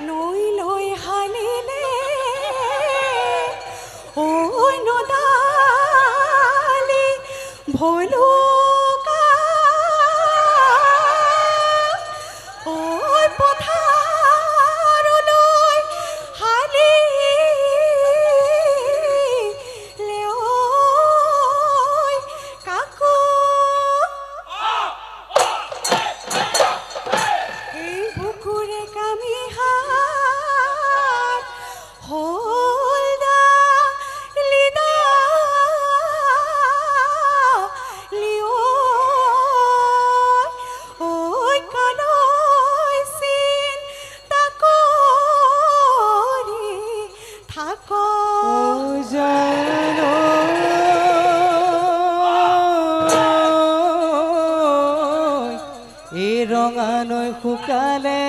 নৈ লৈ হালিলে ঐ নদালি ভলুকা ঐ পথাৰলৈ হালি লেঐ কাকু এই বুকুৰে কামি হাত হলদা লিদা লিও ঐ কালৈ চিন তাকৰি থাক জানো এই ৰঙা নৈ শুকালে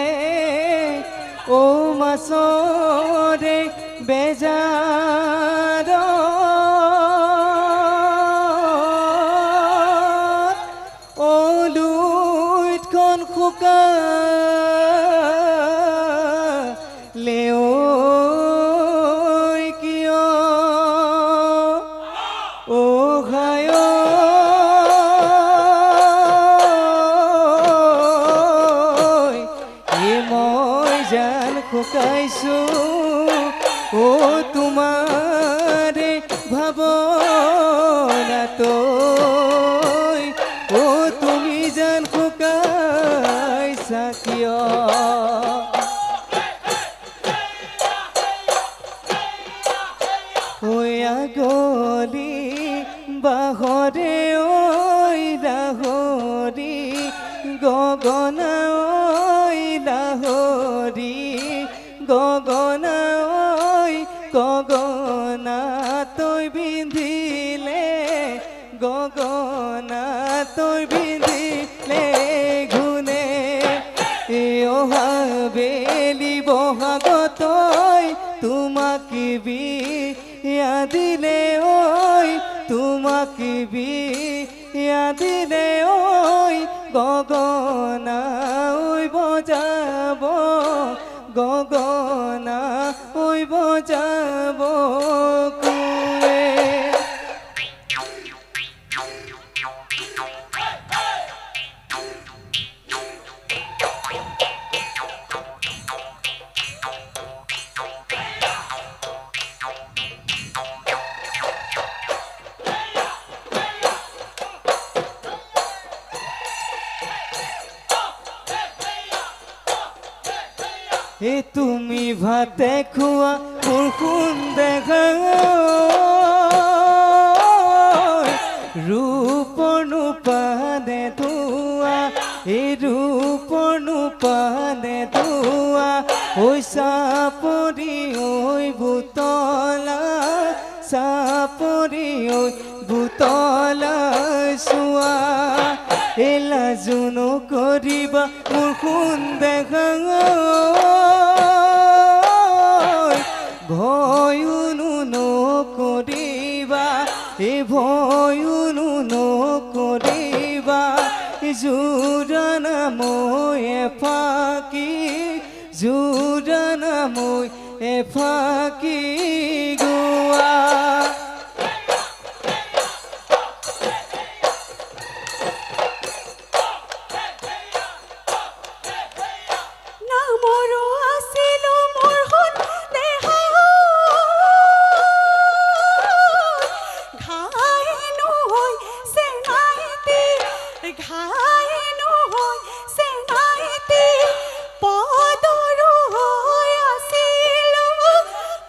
ও মাছৰে বেজাৰ লুইতখন শুকালে ঐ কিয় ও ঘায় মই জান শুকাইছো ও তোমাৰে ভাৱনাত ও তুমি জান শুকাইছা কিয় ঐ আগলি বাহৰে ঐ লাহৰি গগনা ঐ লাহৰি গগনা ঐ গগনা তই বিন্ধিলে গগনা তই বিন্ধিলে ঘুনে অহা বেলি বহাগতই তোমাক বিয়া দিলে ঐ তোমাক বিয়া দিলে ঐ গগনা ঐ বজাব গগনা ঐ বজাব কুৱে এ তুমি ভাতে খোৱা মোৰ সোণ দেখা ৰূপৰ নোপানে ধোৱা এই ৰূপৰ নোপানে ধোৱা ঐ চাপৰি ঐ বুতলা চাপৰি ঐ বুতলা চোৱা এলা জুনো কৰিবা মোৰ সোণ দেখা ভয়ুনো নকৰিবা এই ভয়ুনো নকৰিবা জোৰানা মই এফাকি জোৰানা মই এফাকি গোৱা নামৰো আছিলো মোৰ সোণ দেহা ঘাই নহৈ চেনাইতি ঘাই নহৈ চেনাইতি পদৰো হৈ আছিলো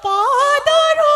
পদৰো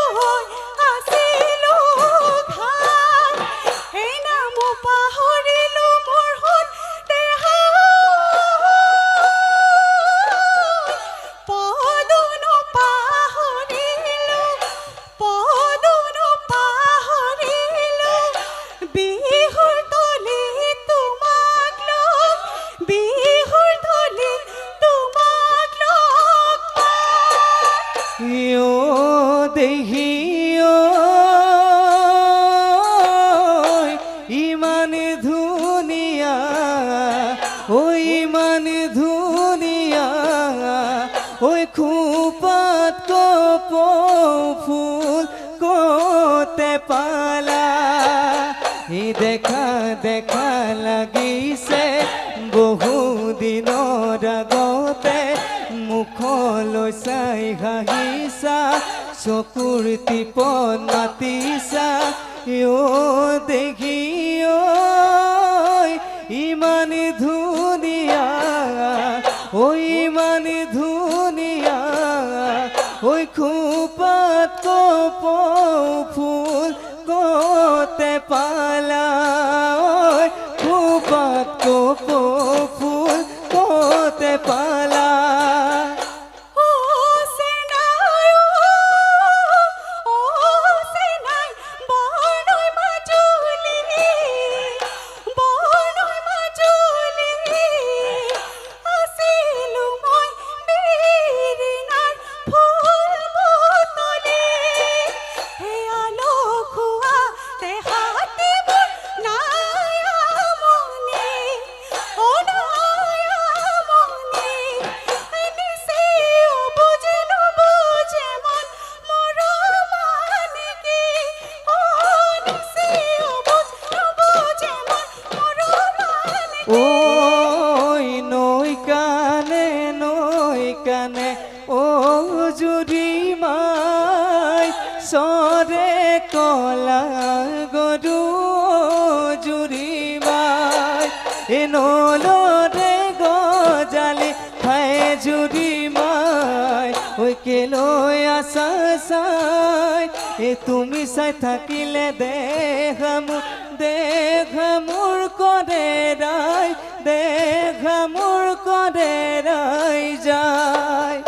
খোপাত কপৌ ফুল কতে পালা দেখা দেখা লাগিছে বহু দিনৰ আগতে মুখলৈ চাই হাঁহিছা চকুৰ টিপত মাতিছা দেখি ইমান ধুনীয়া ইমান ধুনীয়া খোপাত কপৌ ফুল কতে পালা খোপাত কপৌ ফুল কতে পালা নৈ কানে ও জুৰি মাই চৰে কলা গৰু জুৰি মাই নলৰে গজালি খাই জুৰি মাই কেলৈ আছা চাই তুমি চাই থাকিলে দেখা মোৰ কৰে ৰাই যায়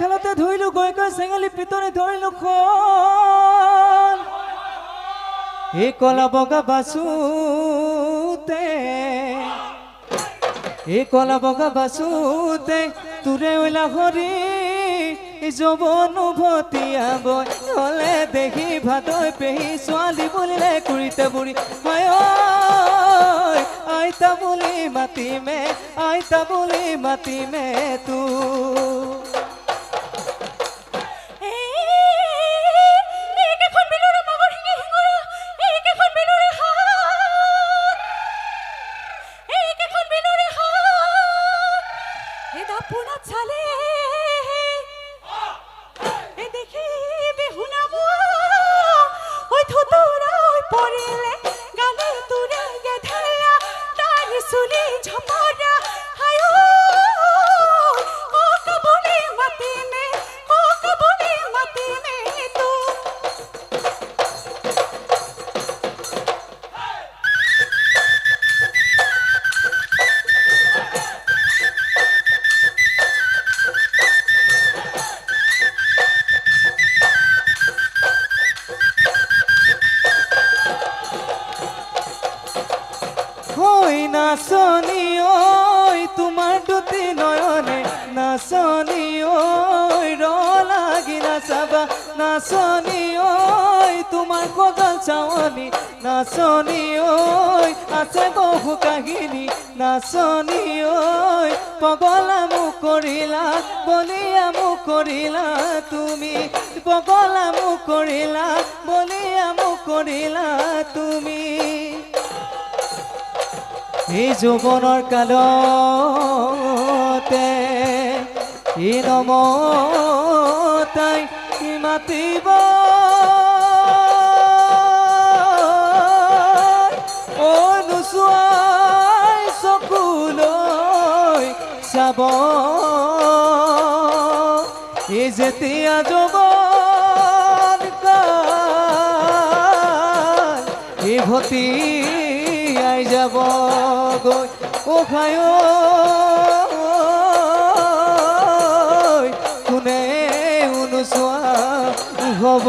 খেলতে ধৰিলো গৈ চেঙালি পিতৰি ধৰিলো এই কলা বগা বাসুতে তোৰে ওলা হৰি যৌৱন ভতিয়াব হলে দেখি ভাদৈ পেহী ছোৱালী বুলিলে কুৰিতে বুঢ়ী আইতা বুলি মাতিমে তোৰ পড়িলে গালে তুৰে গেধেলা তাৰ সুলি ঝপড়া নাচনী ঐ ৰ লাগি নাচাবা নাচনী ঐ তোমাৰ কজল চাৱনী নাচনী ঐ আছে বহু কাহিনী নাচনী ঐ পগলা মোক কৰিলা বলিয়া মোক কৰিলা তুমি পগলা মোক কৰিলা বলিয়া মোক কৰিলা তুমি এই যৌৱনৰ কালতে ই নমতাই মাতিব ঐ নোচোৱাই চকুলৈ চাব এই যেতিয়া যৌৱন কাল এই ভতি আই যাব গৈ উখাই কোনে নোচোৱা হ'ব